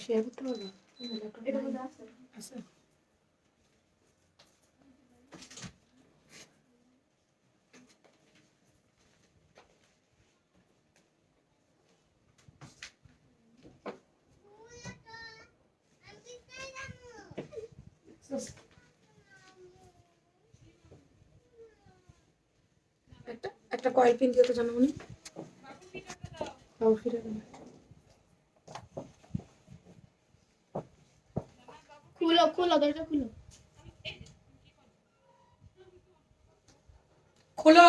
Share করতে পারবো? আচ্ছা একটা কয়েল পিন দিও তো জানামনি। খুলো খুলো দরজা খুলো। খোলো।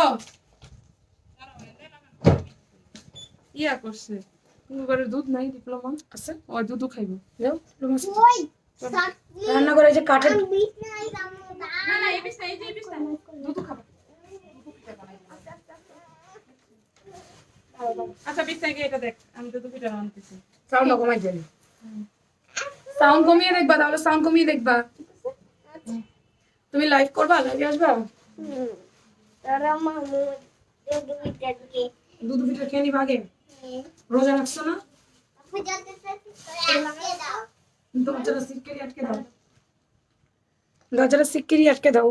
ইয়া করছে ঘরে দুধ নাই ডিপ্লোমা আছে ও দুধও খাইবো। যাও রান্না করে যে কাঠের না না এই বিছনা এই যে এই বিছনা দুধও খাবো। আচ্ছা বিছনায় গিয়ে এটা দেখ আমি তো দুধটা আনতেছি। সাউন্ড কমাই দেন। সাউন্ড কমিয়ে দেখবা, তাহলে সাউন্ড কমিয়ে দেখবা। তুমি লাইভ করবা, লাইভে আসবা? দুধ পিঠা খেয়ে নিবা আগে। রোজা রাখছো না? দরজাটা সিটকেরি আটকে দাও। দরজাটা সিটকেরি আটকে দাও।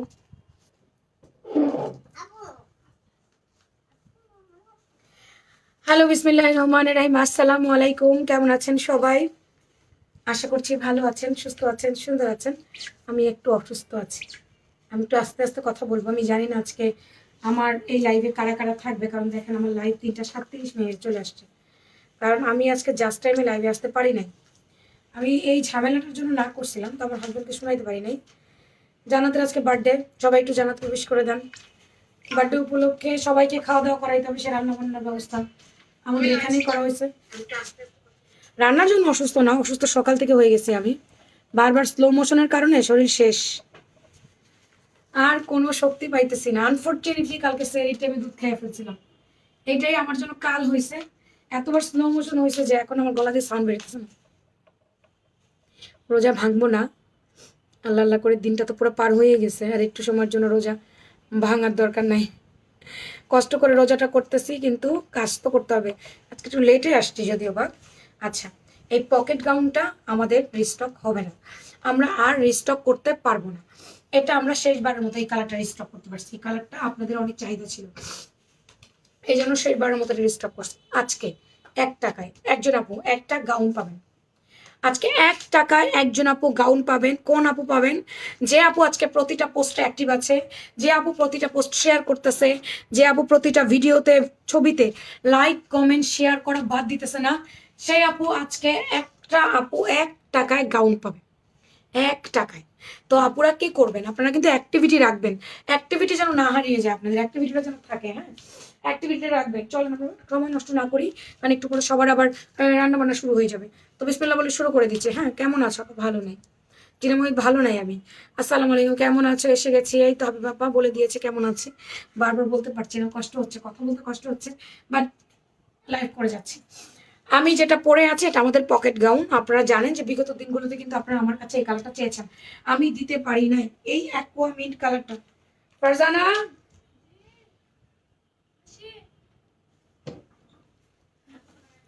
হ্যালো, বিসমিল্লাহির রহমানির রহিম। আসসালামু আলাইকুম। কেমন আছেন সবাই? আশা করছি ভালো আছেন, সুস্থ আছেন, সুন্দর আছেন। আমি একটু অসুস্থ আছি। আমি একটু আস্তে আস্তে কথা বলবো। আমি জানি না আজকে আমার এই লাইভে কারা কারা থাকবে, কারণ দেখেন আমার লাইভ 3:37 চলে আসছে। কারণ আমি আজকে জাস্ট টাইমে লাইভে আসতে পারি নাই। আমি এই ঝামেলাটার জন্য না করছিলাম, তো আমার হাজব্যান্ডকে শোনাইতে পারি নাই। জান্নাতের আজকে বার্থডে, সবাই একটু জান্নাত প্রবেশ করে দেন। বার্থডে উপলক্ষে সবাইকে খাওয়া দাওয়া করাইতে হবে, সে রান্না বান্নার ব্যবস্থা আমাদের এখানেই করা হয়েছে। রান্নার জন্য অসুস্থ না, অসুস্থ সকাল থেকে হয়ে গেছি আমি। বারবার স্লো মোশনের কারণে শরীর শেষ, আর কোনো শক্তি পাইতেছি না। আনফর্চুনেটলি কালকে সেরি টাইমে দুধ খেয়ে ফেলছিলাম, এইটাই আমার জন্য কাল হয়েছে। এতবার স্লো মোশন হয়েছে যে এখন আমার গলা দিয়ে সাউন্ড বেরোতেছে না। রোজা ভাঙবো না, আল্লাহ আল্লাহ করে দিনটা তো পুরো পার হয়ে গেছে, আর একটু সময়ের জন্য রোজা ভাঙার দরকার নাই। কষ্ট করে রোজাটা করতেছি, কিন্তু কাজ তো করতে হবে। আজকে একটু লেটে আসছি যদিও বা। আচ্ছা, এই পকেট গাউনটা আমাদের রিস্টক হবে না, আমরা আর রিস্টক করতে পারবো না। এটা আমরা শেষবারের মতো এই কালারটা রিস্টক করতে পারছি। এই কালারটা আপনাদের অনেক চাহিদা ছিল, এই জন্য শেষবারের মতো রিস্টক করছি। আজকে 1 টাকায় একজন আপু একটা গাউন পাবেন। আজকে 1 টাকায় একজন আপু গাউন পাবেন। কোন আপু পাবেন? যে আপু আজকে প্রতিটা পোস্টে অ্যাক্টিভ আছে, যে আপু প্রতিটা পোস্ট শেয়ার করতেছে, যে আপু প্রতিটা ভিডিওতে ছবিতে লাইক কমেন্ট শেয়ার করা বাদ দিতেছে না, সেই আপু আজকে একটা আপু 1 টাকায় গাউন পাবে। 1 টাকায়। তো আপুরা কি করবেন? আপনারা কিন্তু অ্যাক্টিভিটি রাখবেন, অ্যাক্টিভিটি যেন না হারিয়ে যায়, আপনাদের অ্যাক্টিভিটিটা যেন থাকে। হ্যাঁ, অ্যাক্টিভিটি রাখবেন। চলেন আমরা সময় নষ্ট না করি, কারণ একটু করে সবার আবার রান্না বান্না শুরু হয়ে যাবে। তো বিসমিল্লাহ বলে শুরু করে দিচ্ছে। হ্যাঁ, কেমন আছো? ভালো নেই চিনাময়, ভালো নাই আমি। আসসালামু আলাইকুম, কেমন আছো? এসে গেছি, এই তো হাবিব বাবা বলে দিয়েছে কেমন আছে। বারবার বলতে পারছি না, কষ্ট হচ্ছে, কথা বলতে কষ্ট হচ্ছে, বাট লাইভ করে যাচ্ছি। আমি যেটা পরে আছি এটা আমাদের পকেট গাউন। আপনারা জানেন যে বিগত দিনগুলোতে কিন্তু আপনারা আমার কাছে এই কালারটা চেয়েছেন, আমি দিতে পারি নাই। এই অ্যাকোয়া মিন্ট কালারটা। ফারজানা,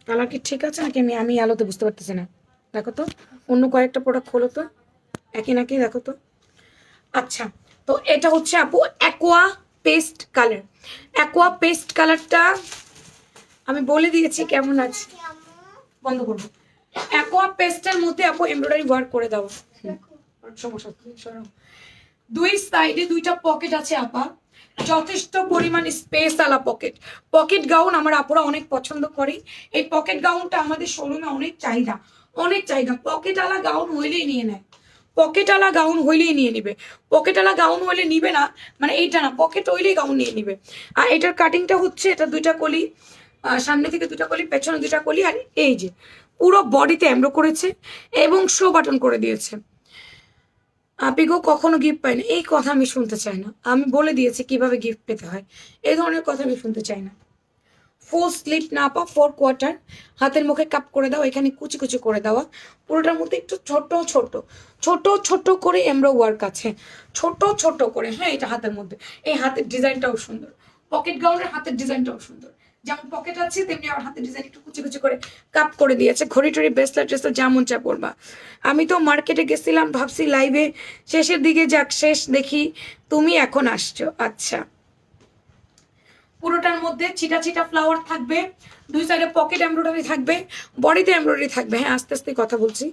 কালার কি ঠিক আছে নাকি আমি আলোতে বুঝতে পারতেছি না। দেখো তো অন্য কয়েকটা প্রোডাক্ট খোলো তো, একই নাকি দেখো তো। আচ্ছা, তো এটা হচ্ছে আপু aqua paste colour. Aqua paste কালারটা আমি বলে দিয়েছি কেমন আছে। বন্ধ করবো। অ্যাকোয়া পেস্টের মধ্যে আপু এমব্রয়ডারি ওয়ার্ক করে দাও। সমস্যা, দুই সাইডে 2টা পকেট আছে আপা, যথেষ্ট পরিমাণ স্পেস আলা পকেট। পকেট গাউন আমার আপুরা অনেক পছন্দ করে। এই পকেট গাউনটা আমাদের শোরুমে অনেক চাহিদা, অনেক চাহিদা। পকেট আলা গাউন হইলেই নিয়ে নেয়, পকেট আলা গাউন হইলেই নিয়ে নিবে। পকেট আলা গাউন হইলে নিবে না মানে এইটা না, পকেট হইলেই গাউন নিয়ে নিবে। আর এটার কাটিংটা হচ্ছে, এটা 2টা কলি, সামনে থেকে 2টা কলি, পেছনে 2টা কলি, আর এই যে পুরো বডিতে এমব্রো করেছে এবং শো বাটন করে দিয়েছে। আপিগো কখনো গিফট পাই না, এই কথা আমি শুনতে চাই না। আমি বলে দিয়েছি কিভাবে গিফট পেতে হয়, এই ধরনের কথা আমি শুনতে চাই না। ফুল স্লিপ না পা, 4/4, হাতের মুখে কাপ করে দাও, এখানে কুচি কুচি করে দেওয়া, পুরোটার মধ্যে একটু ছোট ছোট ছোট ছোট করে এমব্রো ওয়ার্ক আছে, ছোট ছোট করে। হ্যাঁ, এটা হাতের মধ্যে, এই হাতের ডিজাইনটাও সুন্দর, পকেট গাউনের হাতের ডিজাইনটাও সুন্দর। যেমন পকেট আছে তেমনি আমার হাতে ডিজাইন একটু কুচি কুচি করে কাপ করে দিয়েছে। ঘড়ি টড়ি ব্রেসলেট ট্রেসলেট যা মন চা পড়বা। আমি তো মার্কেটে গেছিলাম, ভাবছি লাইভে শেষের দিকে যাক, শেষ দেখি তুমি এখন আসছো। আচ্ছা, পুরোটার মধ্যে ছিটা ছিটা ফ্লাওয়ার থাকবে, দুই সাইডে পকেট এমব্রয়ডারি থাকবে, বডিতে এমব্রয়ডারি থাকবে। হ্যাঁ, আস্তে আস্তে কথা বলছি,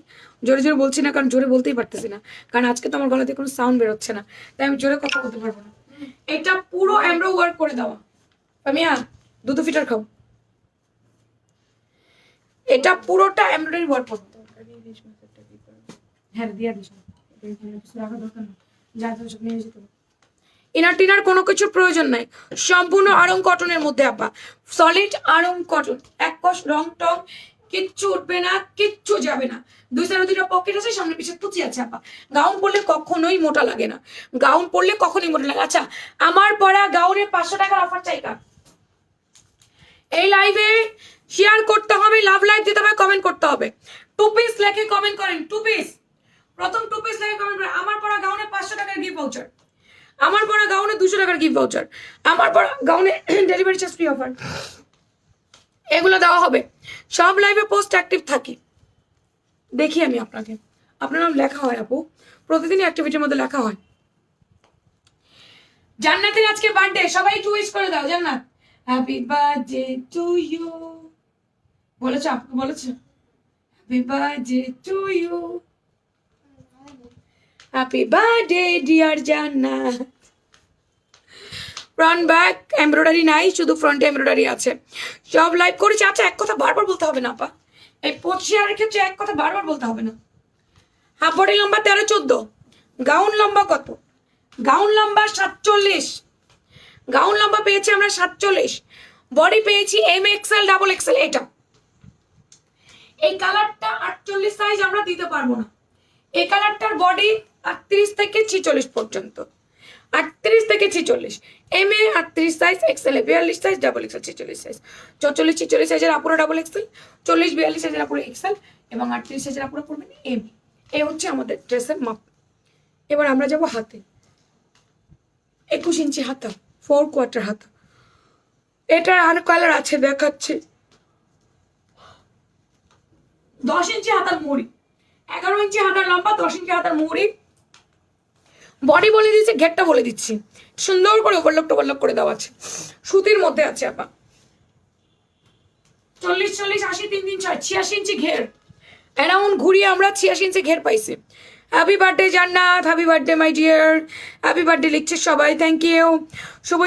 জোরে জোরে বলছি না, কারণ জোরে বলতেই পারতেছি না, কারণ আজকে তো আমার গলাতে কোনো সাউন্ড বেরোচ্ছে না, তাই আমি জোরে কথা বলতে পারবো না। এটা পুরো এমব্রয়ডারি ওয়ার্ক করে দেওয়া। পামিয়া দুধ ফিটার খাও। এটা পুরোটা এমব্রয়ডারি ওয়ার্ক করতে। হ্যাঁ দিয়া দিস, রাখার দরকার নেই, যা সব নিয়ে যেতে হবে। ইনার টিনার কোনো কিছুর প্রয়োজন নাই, সম্পূর্ণ আড়ং কটনের মধ্যে আপা, সলিড আড়ং কটন, এক কষ রং টং কিচ্ছু উঠবে না, কিচ্ছু যাবে না। দুই সাইডে দুইটা পকেট আছে, সামনে পিছে কুচি আছে আপা। গাউন পরলে কখনোই মোটা লাগে না, গাউন পরলে কখনোই মোটা লাগে। আচ্ছা, আমার পরা গাউনের 500 টাকার অফার চাইকা এই লাইভে শেয়ার করতে হবে, লাভ লাইক দিতে হবে, কমেন্ট করতে হবে। 2 পিস লেখে কমেন্ট করেন, 2 পিস, প্রথম 2 পিস লেখে কমেন্ট করেন আমার পরা গাউনে 500 টাকার গিফট ভাউচার, আমার পরা গাউনে 200 টাকার গিফট ভাউচার, আমার পরা গাউনে ডেলিভারি চার্জ ফ্রি অফার, এগুলো দেওয়া হবে। সব লাইভে পোস্ট অ্যাক্টিভ থাকি, দেখি আমি আপনাকে, আপনার নাম লেখা হয় আপু, প্রতিদিনই অ্যাক্টিভিটির মধ্যে লেখা হয়। জান্নাতের আজকে বার্থডে, সবাই একটু উইশ করে দাও। জান্নাত হ্যাপি বার্থডে টু ইউ বলেছো, আপু বলেছো happy birthday to you, happy birthday dear Jannat. Front back embroidery নাই, শুধু ফ্রন্টে এমব্রয়ডারি আছে। সব লাইভ করেছি। আচ্ছা, এক কথা বারবার বলতে হবে না আপা, এই 25 ক্ষেত্রে এক কথা বারবার বলতে হবে না। হাফ বডি লম্বা 13-14, গাউন লম্বা কত? গাউন লম্বা 47, গাউন লম্বা পেয়েছি আমরা 47, বডি পেয়েছি MXL ডাবল XL। এটা এই কালারটা 48 সাইজ আমরা দিতে পারবো না, এই কালারটার বডি 38 থেকে 46 পর্যন্ত, 38 থেকে 46, M A 38 size, XL 42 size, double XL 46 size, 44-46 সাইজের আপুরা ডাবল XL, 40-42 সাইজের আপুরা XL এবং 38 সাইজের আপুরা পড়বেন এম। এই হচ্ছে আমাদের ড্রেসের মাপ। এবার আমরা যাব হাতে, 21 ইঞ্চি হাতা, 4 কোয়ার্টার হাতা। এটার আর কালার আছে দেখাচ্ছি। 10 ইঞ্চি হাতার মুড়ি, 11 ইঞ্চি হাতার লম্বা, 10 ইঞ্চি হাতার মুড়ি। বডি বলে দিচ্ছি, ঘেরটা বলে দিচ্ছি, সুন্দর করে ওভারলক টোভারলক করে দেওয়া আছে, সুতির মধ্যে আছে আপা। 40-40-80 3-3-6 86 ইঞ্চি ঘের, অ্যারাউন্ড ঘুরিয়ে আমরা 86 ইঞ্চি ঘের পাইছি। হ্যাপি বার্থডে জান্নাত, happy birthday my dear, happy birthday লিখছে সবাই, থ্যাংক ইউ। শুভ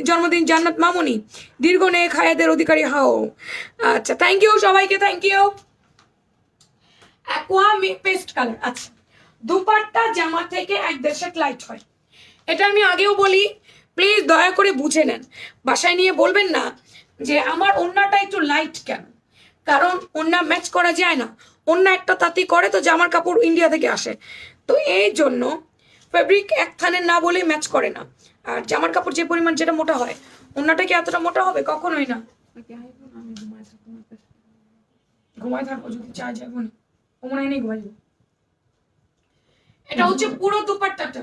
জন্মদিন জান্নাত মামুনি, দীর্ঘ নেক হায়াতের অধিকারী হাও। আচ্ছা, থ্যাংক ইউ সবাইকে, thank you. Aqua paste colour. আচ্ছা, দুপাট্টা জামা থেকে 1.5 লাইট হয়, এটা আমি আগেও বলি, প্লিজ দয়া করে বুঝে নেন। বাসায় নিয়ে বলবেন না যে আমার ওড়নাটা একটু লাইট কেন, কারণ ওড়না ম্যাচ করা যায় না, ওড়না একটা তাঁতি করে তো জামার কাপড় ইন্ডিয়া থেকে আসে, তো এই জন্য ফেব্রিক এক থানের না বলে ম্যাচ করে না। আর জামার কাপড় যে পরিমাণ যেটা মোটা হয়, ওড়নাটা কি এতটা মোটা হবে? কখনোই না। ঘুমায় থাকবো যদি চা যাবো না, ঘুমাই নেই, ঘুমাই যাবো। এটা হচ্ছে পুরো দুপাট্টাটা,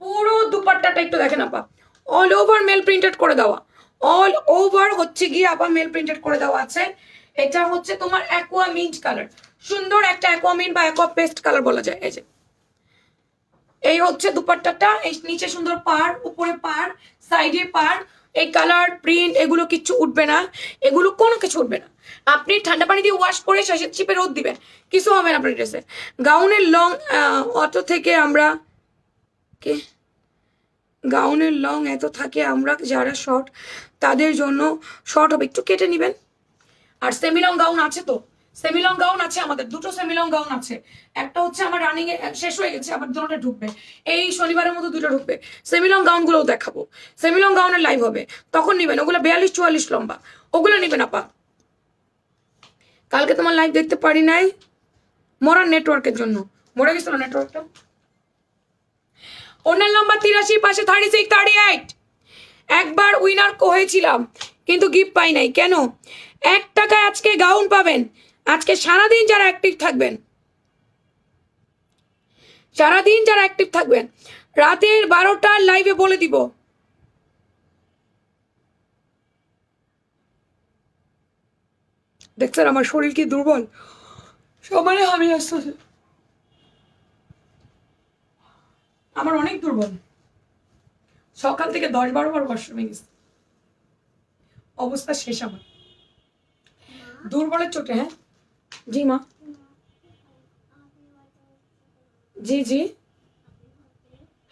পুরো দুপাট্টাটা একটু দেখেন আপা, অল ওভার মেল প্রিন্টেড করে দেওয়া, অল ওভার হচ্ছে গিয়ে আপা মেল প্রিন্টেড করে দেওয়া আছে। এটা হচ্ছে তোমার অ্যাকোয়া মিন্ট কালার, সুন্দর একটা অ্যাকোয়া মিন্ট বা অ্যাকোয়া পেস্ট কালার বলা যায়। এই যে এই হচ্ছে দুপাট্টাটা, এই নিচে সুন্দর পাড়, উপরে পাড়, সাইডে পাড়, এই কালার প্রিন্ট এগুলো কিচ্ছু উঠবে না, এগুলো কোনো কিছু উঠবে না। আপনি ঠান্ডা পানি দিয়ে ওয়াশ করে শেষের চিপে রোদ দিবেন, কিছু হবে না আপনার ড্রেসে। গাউনের লং অত থেকে আমরা কে গাউনের লং এত থাকে, আমরা যারা শর্ট তাদের জন্য শর্ট হবে, একটু কেটে নেবেন। আর সেমিলং গাউন আছে তো, সেমিলং গাউন আছে আমাদের, দুটো সেমিলং গাউন আছে, একটা হচ্ছে আমার রানিং এ শেষ হয়ে গেছে, আবার দুটোটা ঢুকবে, এই শনিবারের মতো দুটো ঢুকবে। সেমিলং গাউন গুলোও দেখাবো, সেমিলং গাউনের লাইভ হবে, তখন নিবেন। ওগুলো 42-44 লম্বা, ওগুলো নিবেন আপা। কালকে তোমার লাইভ দেখতে পারি নাই, মরার নেটওয়ার্কের জন্য, মরে গেছিল নেটওয়ার্কটা। ওনার লম্বা 83, পাশে 36-38। একবার উইনার হয়েছিলাম কিন্তু গিফট পাই নাই, কেন? 1 টাকায় আজকে গাউন পাবেন। আজকে সারাদিন যারা অ্যাক্টিভ থাকবেন, সারাদিন যারা অ্যাক্টিভ থাকবেন, রাতের 12টার লাইভে বলে দিব। দেখছেন আমার শরীর কি দুর্বল, সমানে আমি আসতেছে, আমার অনেক দুর্বল, সকাল থেকে 10-12 বার ওয়াশরুমে গেছে, অবস্থা শেষ আমার দুর্বলের চোটে। হ্যাঁ জি মা, জি জি,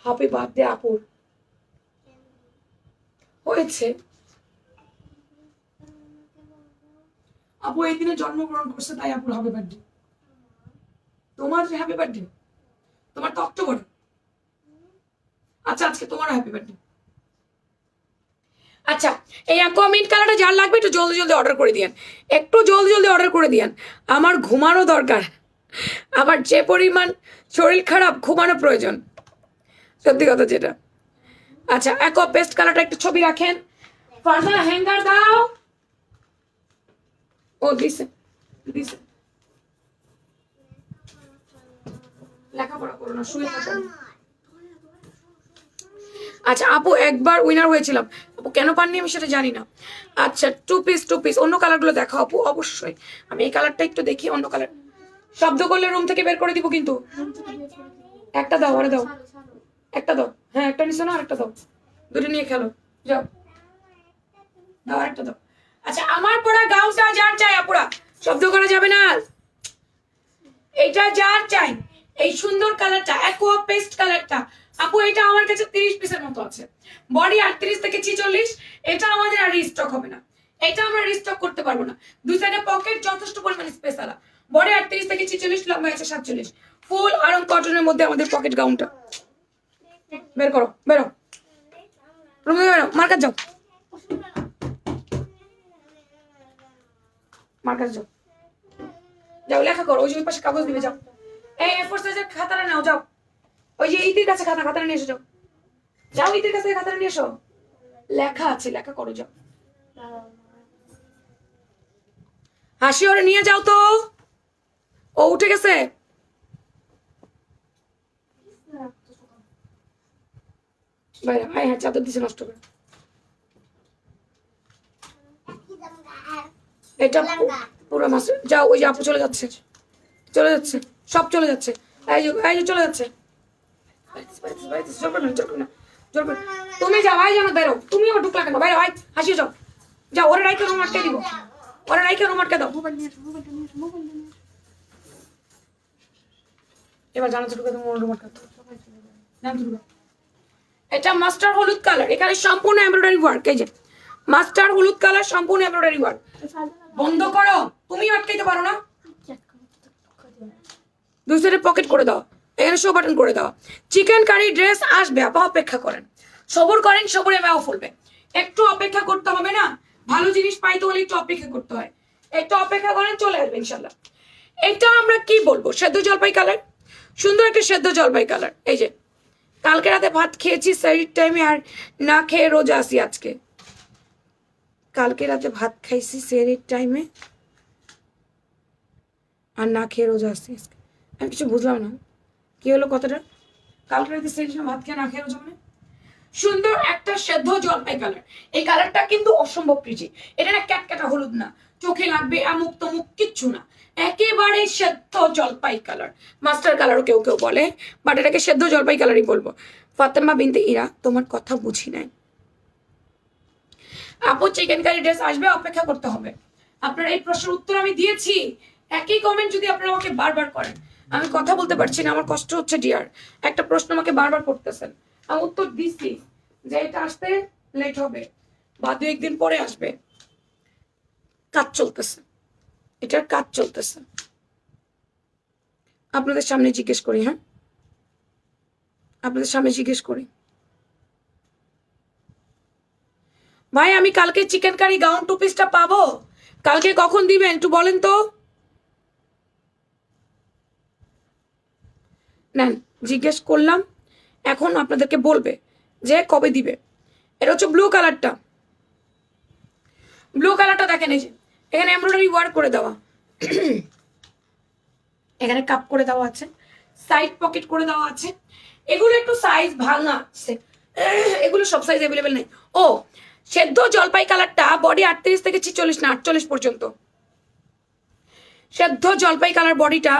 হ্যাপি বার্থডে আপুর হয়েছে, আপু এই দিনে জন্মগ্রহণ করছে তাই আপুর হ্যাপি বার্থডে। তোমার হ্যাপি বার্থডে, তোমার তো অক্টোবরে। আচ্ছা আজকে তোমার হ্যাপি বার্থডে। আচ্ছা এই অ্যাকোয়া মিন্ট কালারটা যার লাগবে একটু জলদি জলদি অর্ডার করে দিয়েন, একটু জলদি জলদি অর্ডার করে দিয়েন, আমার ঘুমানো দরকার, আমার যে পরিমাণ শরীর খারাপ ঘুমানো প্রয়োজন, সত্যি কথা যেটা। আচ্ছা অ্যাকোয়া পেস্ট কালারটা একটু ছবি রাখেন, ফারজানা হ্যাঙ্গার দাও, ও দিছে দিছে, লেখাপড়া করো না, শুয়ে থাকো। আচ্ছা আপু একবার উইনার হয়েছিলাম, আপু কেন পাননি আমি সেটা জানি না। আচ্ছা টু পিস অন্য কালারগুলো দেখাও আপু অবশ্যই, আমি এই কালারটা একটু দেখি, অন্য কালার। শব্দ করলে রুম থেকে বের করে দিব কিন্তু। একটা দাও, আরে দাও, একটা দাও, হ্যাঁ একটা নিছো না, আরেকটা দাও, দুটো নিয়ে খেলো, যাও দাও, আরেকটা দাও। আচ্ছা আমার পরা গাউনটা যার চাই আপুরা, শব্দ করা যাবে না, এইটা যার চাই, এই সুন্দর কালারটা অ্যাকোয়া পেস্ট কালারটা, আপু এটা আমার কাছে 30 পিসের মতো আছে, বডি 38 থেকে 46, এটা আমাদের আর রিস্টক হবে না, এটা আমরা রিস্টক করতে পারবো না। দুই সাইডে পকেট যথেষ্ট পরিমাণ স্পেস আলা, বডি 38 থেকে 46, লম্বা আছে 47, ফুল আরং কটনের মধ্যে আমাদের পকেট গাউনটা। বের করো, বেরো রুম থেকে, বেরো মার্কার যাও, মার্কার যাও, যাও লেখা করো, ওই যে ওই পাশে কাগজ দিবে, যাও এই A4 সাইজের খাতাটা নাও, যাও ওই যে ইতির কাছে খাতাটা নিয়ে এসো, যাও যাও ইতির কাছে খাতাটা নিয়ে এসো, লেখা আছে লেখা করো, যাও হাসি ওরে নিয়ে যাও তো, ও উঠে গেছে। বাইরে হাই, হ্যাঁ চাদর দিছে নষ্ট করে, এটা পুরো মাস। যাও ওই যে আপু চলে যাচ্ছে, চলে যাচ্ছে, সব চলে যাচ্ছে, এই যে চলে যাচ্ছে, জোর করবে না, জোর করবে না, জোর করবে না। তুমি যাও, ভাই জানো বেরো, তুমিও ঢুকলা কেন, বাইরে ভাই হাসিয়ে যাও, যাও ওরা রাইকে রুম আটকে দিব, ওরা রাইকে রুম আটকে দাও। এবার জানাতে ঢুকে তুমি রুম আটকে দাও, জানাতে ঢুকে। এটা মাস্টার হলুদ কালার, এখানে সম্পূর্ণ এমব্রয়ডারি ওয়ার্ক, এই যে মাস্টার হলুদ কালার সম্পূর্ণ এমব্রয়ডারি ওয়ার্ক। বন্ধ করো, তুমি আটকাইতে পারো না, দুই সাইডে পকেট করে দাও, এখানে শো বাটন করে দাও। চিকেন কারি ড্রেস আসবে, আপা অপেক্ষা করেন, সবর করেন, সবরে ব্যাও ফুলবে, একটু অপেক্ষা করতে হবে না, ভালো জিনিস পাইতে হলে একটু অপেক্ষা করতে হয়, একটু অপেক্ষা করেন, চলে আসবে ইনশাল্লাহ। এটা আমরা কি বলবো, সেদ্ধ জলপাই কালার, সুন্দর একটা সেদ্ধ জলপাই কালার। এই যে কালকে রাতে ভাত খেয়েছি সাইড টাইমে, আর না খেয়ে রোজা আসি আজকে, কালকে রাতে ভাত খাইছি সেরির টাইমে আর না খেয়ে রোজা আসছি আজকে, আমি কিছু বুঝলাম না কি হলো কথাটা, কালকে রাতে সেরির সময় ভাত খেয়ে না খেয়ে রোজা মানে। সুন্দর একটা সেদ্ধ জলপাই কালার, এই কালারটা কিন্তু অসম্ভব প্রিটি, এটা না ক্যাটক্যাটা হলুদ না, চোখে লাগবে আমুক তমুক কিচ্ছু না, একেবারে সেদ্ধ জলপাই কালার, মাস্টার কালারও কেউ কেউ বলে, বাট এটাকে সেদ্ধ জলপাই কালারই বলবো। ফাতেমা বিনতে ইরা, তোমার কথা বুঝি নাই আপু, চিকেন কারি ড্রেস আসবে, অপেক্ষা করতে হবে। আপনার এই প্রশ্নের উত্তর আমি দিয়েছি, একই কমেন্ট যদি আপনারা আমাকে বারবার করেন, আমি কথা বলতে পারছি না, আমার কষ্ট হচ্ছে ডিয়ার, একটা প্রশ্ন আমাকে বারবার করতেছেন, আমি উত্তর দিচ্ছি যে এটা আসতে লেট হবে বা 2-1 দিন পরে আসবে, কাজ চলতেছে, এটার কাজ চলতেছে, আপনাদের সামনে জিজ্ঞেস করি, হ্যাঁ আপনাদের সামনে জিজ্ঞেস করি। ভাই আমি কালকে চিকেন কারি গাউন 2 পিসটা পাবো, কালকে কখন দিবেন একটু বলেন তো। নেন জিজ্ঞেস করলাম, এখন আপনাদেরকে বলবে যে কবে দিবে। এটা হচ্ছে ব্লু কালারটা, ব্লু কালারটা দেখেন, এই যে এখানে এমব্রয়ডারি ওয়ার্ক করে দেওয়া, এখানে কাপ করে দেওয়া আছে, সাইড পকেট করে দেওয়া আছে, এগুলো একটু সাইজ ভাঙা আছে, এগুলো সব সাইজ অ্যাভেলেবেল নেই। ও সেদ্ধ জলপাই কালারটা বডি 38 থেকে 46 না 48 পর্যন্ত, সেদ্ধ জলপাই কালার বডিটা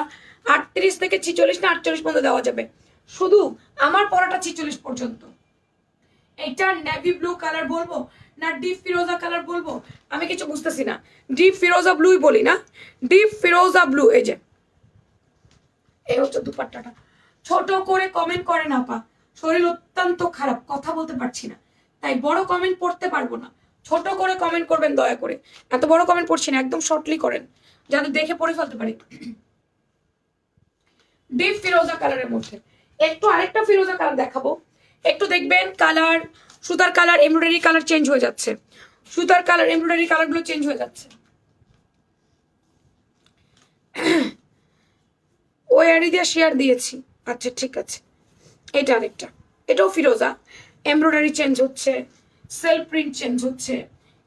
38 থেকে 46 না 48 পর্যন্ত দেওয়া যাবে, শুধু আমার পরাটা 46 পর্যন্ত। এটা নেভি ব্লু কালার বলবো না ডিপ ফিরোজা কালার বলবো আমি কিছু বুঝতেছি না। ডিপ ফিরোজা ব্লুই বলি না, ডিপ ফিরোজা ব্লু। এই যে এই হচ্ছে দুপাট্টাটা। ছোট করে কমেন্ট করে না পা, শরীর অত্যন্ত খারাপ, কথা বলতে পারছি না, তাই বড় কমেন্ট পড়তে পারবো না। ছোট করে কমেন্ট করবেন দয়া করে, এত বড় কমেন্ট পড়ছি না, একদম শর্টলি করেন যাতে দেখে পড়ে ফেলতে পারি। ডিপ ফিরোজা কালারের মধ্যে একটু আরেকটা ফিরোজা কালার দেখাবো, একটু দেখবেন কালার, সুতার কালার, এমব্রয়ডারি কালার চেঞ্জ হয়ে যাচ্ছে, সুতার কালার এমব্রয়ডারি কালার গুলো চেঞ্জ হয়ে যাচ্ছে। ওই আইডি দিয়ে শেয়ার দিয়েছি, আচ্ছা ঠিক আছে। এটা আরেকটা, এটাও ফিরোজা, এমব্রয়ডারি চেঞ্জ হচ্ছে, সেলফ প্রিন্ট চেঞ্জ হচ্ছে,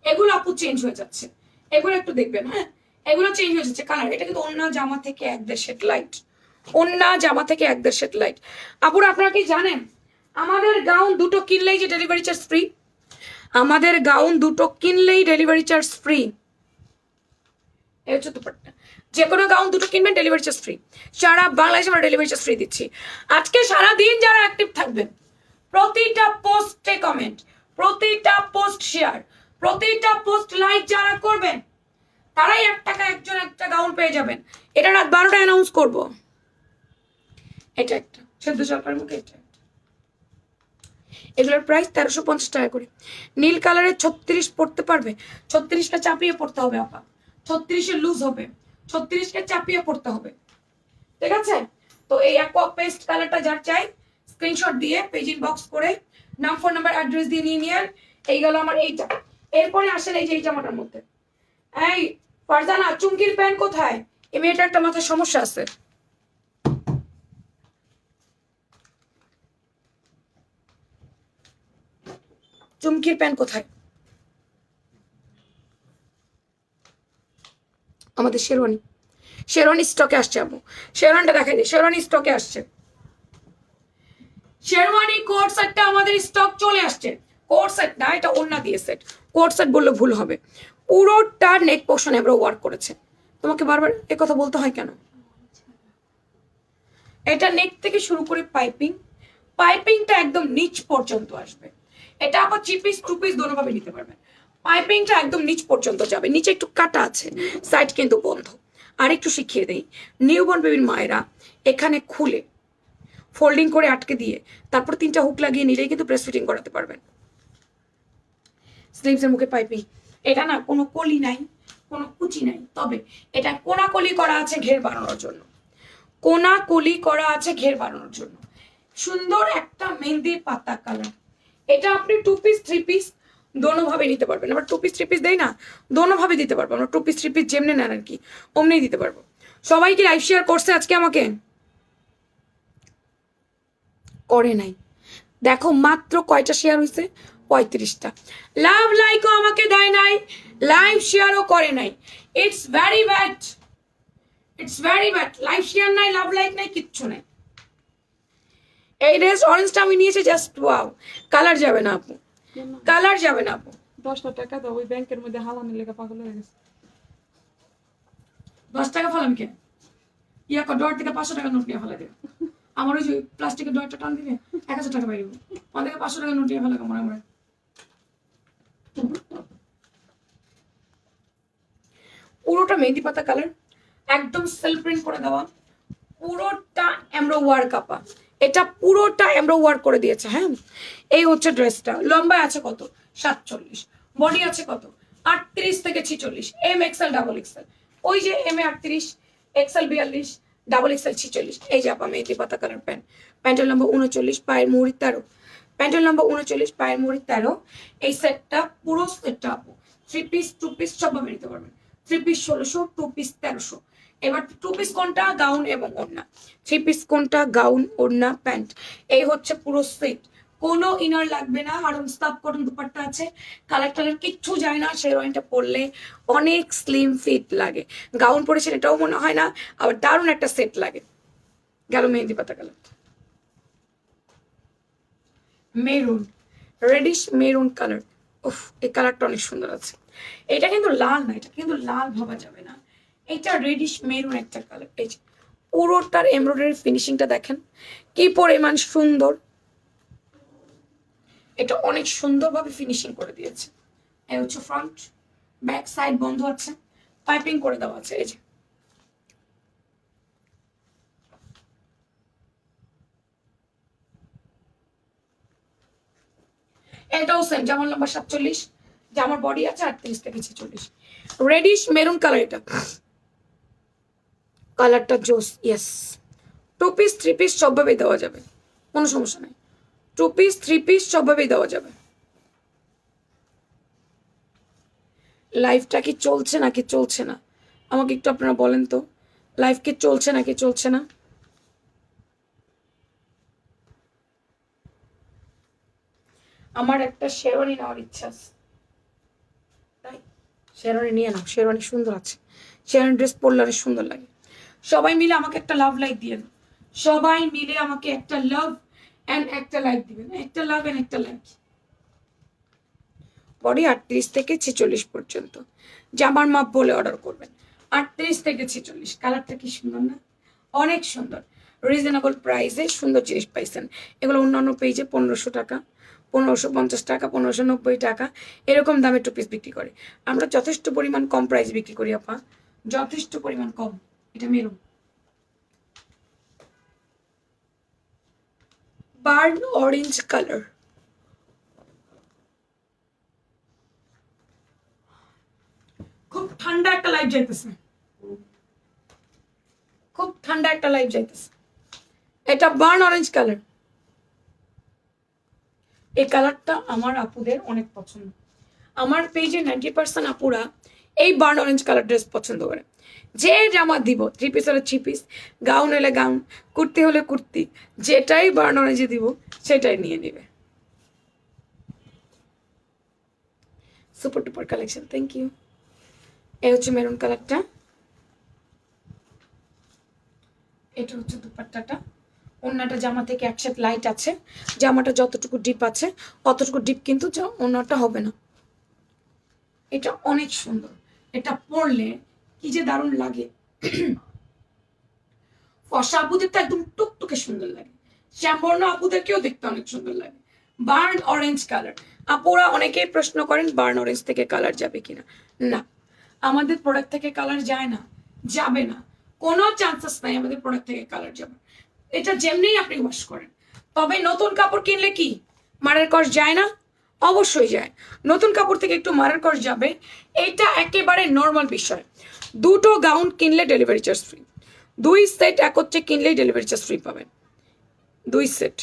এগুলো আপু চেঞ্জ হয়ে যাচ্ছে, এগুলো একটু দেখবেন। হ্যাঁ এগুলো চেঞ্জ হয়ে যাচ্ছে কালার। এটা কিন্তু ওন্না জামা থেকে 1.5 শেড লাইট, ওন্না জামা থেকে 1.5 শেড লাইট। আপুরা আপনারা কি জানেন আমাদের গাউন দুটো কিনলেই যে ডেলিভারি চার্জ ফ্রি, আমাদের গাউন দুটো কিনলেই ডেলিভারি চার্জ ফ্রি। এই হচ্ছে দুপাট্টা, যে কোনো গাউন দুটো কিনবেন ডেলিভারি চার্জ ফ্রি, সারা বাংলাদেশে আমরা ডেলিভারি চার্জ ফ্রি দিচ্ছি। আজকে সারা দিন যারা অ্যাক্টিভ থাকবেন, প্রতিটা পোস্টে কমেন্ট, প্রতিটা পোস্ট শেয়ার, প্রতিটা পোস্ট লাইক যারা করবেন, তারাই 1 টাকা একজন একটা গাউন পেয়ে যাবেন। এটা রাত 12টায় অ্যানাউন্স করব। এটা একটা সেদ্ধ জলপাইয়ের মুখে, এটা একটা। এগুলোর প্রাইস 1350 টাকা করে। নীল কালারের 36 পড়তে পারবে, 36টা চাপিয়ে পড়তে হবে আপা, 36-এ লুজ হবে, 36কে চাপিয়ে পড়তে হবে, ঠিক আছে? তো এই অ্যাকোয়া পেস্ট কালারটা যার চাই স্ক্রিনশট দিয়ে পেজ ইনবক্স করে নাম, ফোন নাম্বার, অ্যাড্রেস দিয়ে নিয়ে নিন। এই গেল আমার এইটা। এরপরে আসেন এই যে এই জামাটার মধ্যে, এই ফারজানা চুমকির প্যান্ট কোথায়? এই মেয়েটার একটা মাথায় সমস্যা আছে। চুমকির প্যান্ট কোথায়? আমাদের শেরওয়ানি, শেরওয়ানি স্টকে আসছে আপু, শেরওয়ানিটা দেখাই দিই, শেরওয়ানি স্টকে আসছে, শেরওয়ানি কোট সেটটা আমাদের স্টক চলে আসছে। কোট সেট না, এটা ওড়না দিয়ে সেট, কোট সেট বললে ভুল হবে। পুরোটা নেক পোর্শন এবার ওয়ার্ক করেছে। তোমাকে বারবার এ কথা বলতে হয় কেন? এটা নেক থেকে শুরু করে পাইপিং, পাইপিংটা একদম নিচ পর্যন্ত আসবে। এটা আবার 3 পিস 2 পিস দোনোভাবে নিতে পারবেন। পাইপিংটা একদম নিচ পর্যন্ত যাবে, নিচে একটু কাটা আছে, সাইড কিন্তু বন্ধ। আর একটু শিখিয়ে দেই, নিউবর্ন বেবির মায়েরা এখানে খুলে ফোল্ডিং করে আটকে দিয়ে তারপর 3টা হুক লাগিয়ে নিলেই কিন্তু ব্রেস্ট ফিটিং করাতে পারবেন। স্লিভসের মুখে পাইপিং, এটা না কোনো কলি নাই, কোনো কুচি নাই, তবে এটা কোনা কলি করা আছে ঘের বানানোর জন্য, কোনা কলি করা আছে ঘের বানানোর জন্য। সুন্দর একটা মেহেন্দির পাতা কালার। এটা আপনি 2 পিস 3 পিস দোনোভাবে নিতে পারবেন। আমরা 2 পিস 3 পিস দেই না, দোনোভাবে দিতে পারবো। আমরা 2 পিস 3 পিস যেমনি নেন আর কি অমনি দিতে পারবো। সবাই কি লাইভ শেয়ার করছে আজকে? আমাকে করে নাই, দেখো মাত্র কয়টা শেয়ার হয়েছে? 35টা। লাভ লাইকও আমাকে দেয় নাই, লাইভ শেয়ারও করে নাই। It's very bad, it's very bad. Live share নাই, লাভ লাইক নাই, কিচ্ছু নাই। এই ড্রেস অরেঞ্জটা আমি নিয়েছি, জাস্ট ওয়াও। কালার যাবে না আপু, কালার যাবে না আপু। 10টা টাকা দাও, ওই ব্যাংকের মধ্যে হালানের লেগে পাগল হয়ে গেছে। 10 টাকা ফেলাম কে? ইয়া ডর থেকে 500 টাকা নোট নিয়ে ফেলা দেবে। আমার ওই যে প্লাস্টিকের ডরটা টান দিলে 1000 টাকা পাইব, আমাদেরকে 500 টাকা নোট নিয়ে ফেলা মনে আমরা। পুরোটা মেহেন্দি পাতা কালার, একদম সেলফ প্রিন্ট করে দেওয়া, পুরোটা এমব্রো ওয়ার্ক আপা, এটা পুরোটা এমব্রো ওয়ার্ক করে দিয়েছে। হ্যাঁ এই হচ্ছে ড্রেসটা। লম্বায় আছে কত? 47। বডি আছে কত? 38 থেকে 46। এম এক্সেল ডাবল এক্সেল, ওই যে M A 38, Excel 42, double XL 46। এই যে আপা মেহেন্দি পাতা কালার প্যান্ট, প্যান্টের লম্বা 39, পায়ের মুড়ি 13, প্যান্টের লম্বা 39, পায়ের মুড়ি 13। এই সেটটা পুরো সেটটা আপু 3 পিস 2 পিস সবভাবে নিতে পারবেন। 3 পিস 1600, 2 পিস 1300। এবার 2 পিস কোনটা? গাউন এবং ওড়না। 3 পিস কোনটা? গাউন, ওড়না, প্যান্ট। এই হচ্ছে পুরো সেট, কোনো ইনার লাগবে না। আর স্টাফ কটন দুপাট্টা আছে, কালার টালার কিচ্ছু যায় না। শেরওয়ানিটা পরলে অনেক স্লিম ফিট লাগে। গাউন পরেছেন এটাও মনে হয় না, আবার দারুণ একটা সেট লাগে। গেল মেহেন্দি পাতা colour, maroon, radish maroon colour. উফ এই কালারটা অনেক সুন্দর আছে। এটা কিন্তু লাল না, এটা কিন্তু লাল ভাবা যাবে না, এটা রেডিশ মেরুন একটা কালার। এই যে পুরোটার এমব্রয়ডারি ফিনিশিংটা দেখেন কি পরিমাণ সুন্দর। এটা অনেক সুন্দরভাবে ফিনিশিং করে দিয়েছে। এই হচ্ছে ফ্রন্ট, ব্যাক সাইড বন্ধ আছে, পাইপিং করে দেওয়া আছে। এই যে এটাও সেম, জামার লম্বা 47, জামার বডি আছে 38 থেকে 46। রেডিশ মেরুন কালার, এটা কালারটা জোস। ইয়েস, 2 পিস 3 পিস সবভাবেই দেওয়া যাবে, কোনো সমস্যা নেই। 2 পিস 3 পিস সবভাবেই দেওয়া যাবে। লাইফটা কি চলছে নাকি চলছে না আমাকে একটু আপনারা বলেন তো, লাইফ কি চলছে নাকি চলছে না? আমার একটা শেরওয়ানি নেওয়ার ইচ্ছা আছে, তাই শেরওয়ানি নিয়ে নাও। শেরওয়ানি সুন্দর আছে, শেরওয়ানি ড্রেস পরলে অনেক সুন্দর লাগে। সবাই মিলে আমাকে একটা লাভ লাইক দিয়েন, সবাই মিলে আমাকে একটা লাভ এন্ড একটা লাইক দিবেন, একটা লাভ এন্ড একটা লাইক। বডি 38 থেকে 46 পর্যন্ত, জামার মাপ বলে অর্ডার করবেন। 38 থেকে 46, কালারটা কি সুন্দর না? অনেক সুন্দর, রিজনেবল প্রাইসে সুন্দর জিনিস পাইছেন। এগুলো অন্যান্য পেজে 1500 টাকা, 1550 টাকা, 1590 টাকা এরকম দামে 2 পিস বিক্রি করে। আমরা যথেষ্ট পরিমাণ কম প্রাইস বিক্রি করি আপা, যথেষ্ট পরিমাণ কম। এটা মেরুন, বার্ন অরেঞ্জ কালার। খুব ঠান্ডা একটা লাইফ যাইতেছে, খুব ঠান্ডা একটা লাইফ যাইতেছে। এটা বার্ন অরেঞ্জ কালার। এই কালারটা আমার আপুদের অনেক পছন্দ। আমার পেজে 90% আপুরা এই বার্ন অরেঞ্জ কালার ড্রেস পছন্দ করে। যে জামা দিব, 3 পিস হলে 3 পিস, গাউন হলে গাউন, কুর্তি হলে কুর্তি, যেটাই বার্ন অরেঞ্জে দিব সেটাই নিয়ে নেবে। Super duper collection, thank you. এই হচ্ছে মেরুন কালারটা, এটা হচ্ছে দুপাট্টাটা। ওন্নাটা জামা থেকে একসাথে লাইট আছে, জামাটা যতটুকু ডিপ আছে অতটুকু ডিপ কিন্তু ওন্নাটা হবে না। এটা অনেক সুন্দর, এটা পরলে কি যে দারুণ লাগে। ফর্সা আপুদের তো একদম টুকটুকে সুন্দর লাগে, শ্যামবর্ণ আপুদেরকেও দেখতে অনেক সুন্দর লাগে। বার্ন অরেঞ্জ কালার, আপুরা অনেকেই প্রশ্ন করেন বার্ন অরেঞ্জ থেকে কালার যাবে কিনা। না, আমাদের প্রোডাক্ট থেকে কালার যায় না, যাবে না, কোনো চান্সেস নাই আমাদের প্রোডাক্ট থেকে কালার যাবে। এটা যেমনি আপনি ওয়াশ করেন। তবে নতুন কাপড় কিনলে কি মারের কস যায় না? অবশ্যই যায়, নতুন কাপড় থেকে একটু মারের কস যাবে, এটা একেবারে নর্মাল বিষয়। দুটো গাউন কিনলে ডেলিভারি চার্জ ফ্রি, 2 সেট একত্রে কিনলেই ডেলিভারি চার্জ ফ্রি পাবেন, 2 সেট।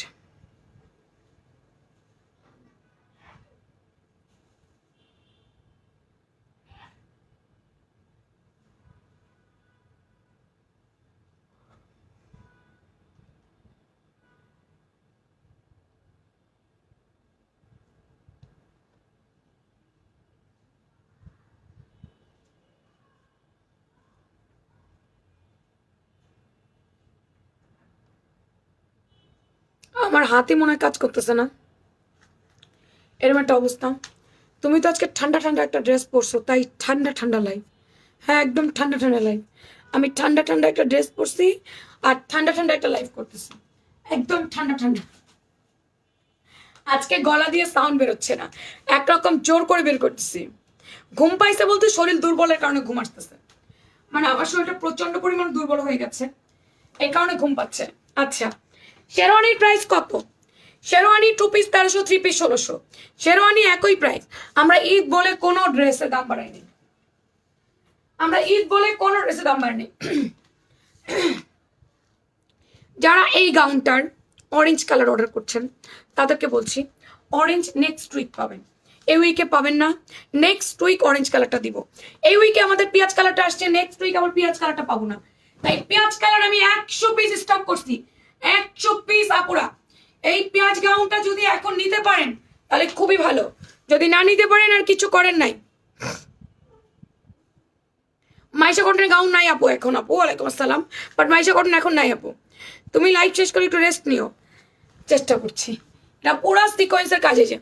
আমার হাতে মনে হয় কাজ করতেছে না, এরকম একটা অবস্থা। তুমি তো আজকে ঠান্ডা ঠান্ডা একটা ড্রেস পরছো, তাই ঠান্ডা ঠান্ডা লাইফ। হ্যাঁ, একদম ঠান্ডা ঠান্ডা লাইফ। আমি ঠান্ডা ঠান্ডা একটা ড্রেস পরছি আর ঠান্ডা ঠান্ডা একটা লাইফ করতেছি, একদম ঠান্ডা ঠান্ডা। আজকে গলা দিয়ে সাউন্ড বেরোচ্ছে না, একরকম জোর করে বের করতেছি। ঘুম পাইছে বলতে শরীর দুর্বলের কারণে ঘুম আসতেছে, মানে আমার শরীরটা প্রচন্ড পরিমাণ দুর্বল হয়ে গেছে, এই কারণে ঘুম পাচ্ছে। আচ্ছা, শেরওয়ানির প্রাইস কত? শেরওয়ানি 2 পিস 1300, 3 পিস 1600, শেরওয়ানি একই প্রাইস। আমরা ঈদ বলে কোনো ড্রেসের দাম বাড়াইনি, আমরা ঈদ বলে কোনো ড্রেসের দাম বাড়াইনি। যারা এই গাউনটার অরেঞ্জ কালার অর্ডার করছেন তাদেরকে বলছি অরেঞ্জ নেক্সট উইক পাবেন, এই উইকে পাবেন না, নেক্সট উইক অরেঞ্জ কালারটা দিব। এই উইকে আমাদের পেঁয়াজ কালারটা আসছে, নেক্সট উইক আবার পেঁয়াজ কালারটা পাবো না। তাই পেঁয়াজ কালার আমি 100 পিস স্টক করছি, 100 পিস। আপুরা এই পেঁয়াজ গাউনটা যদি এখন নিতে পারেন তাহলে খুবই ভালো, যদি না নিতে পারেন আর কিছু করেন নাই। মাইশা কটনের গাউন নাই আপু এখন। আপু ওয়ালাইকুম আসসালাম, বাট মাইশা কটন এখন নাই আপু। তুমি লাইফ শেষ করে একটু রেস্ট নিও, চেষ্টা করছি। এটা পুরা সিকোয়েন্সের কাজে যে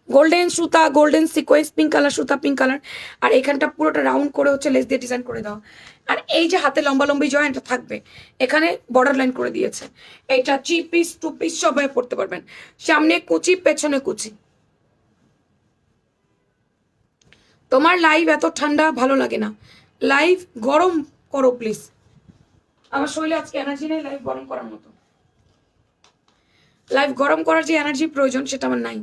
গোল্ডেন সুতা, গোল্ডেন সিকোয়েন্স, পিঙ্ক কালার সুতা, পিঙ্ক কালার। আর এখানটা পুরোটা রাউন্ড করে হচ্ছে লেস দিয়ে ডিজাইন করে দাও। আর এই যে হাতে লম্বা লম্বি জয়েন্ট থাকবে, এখানে বর্ডার লাইন করে দিয়েছে। এটা 3 পিস 2 পিস সবাই পড়তে পারবেন। সামনে কুচি, পেছনে কুচি। তোমার লাইভ এত ঠান্ডা ভালো লাগে না, লাইভ গরম করো প্লিজ। আমার শরীরে আজকে এনার্জি নেই লাইভ গরম করার মতো। লাইভ গরম করার যে এনার্জি প্রয়োজন সেটা আমার নাই।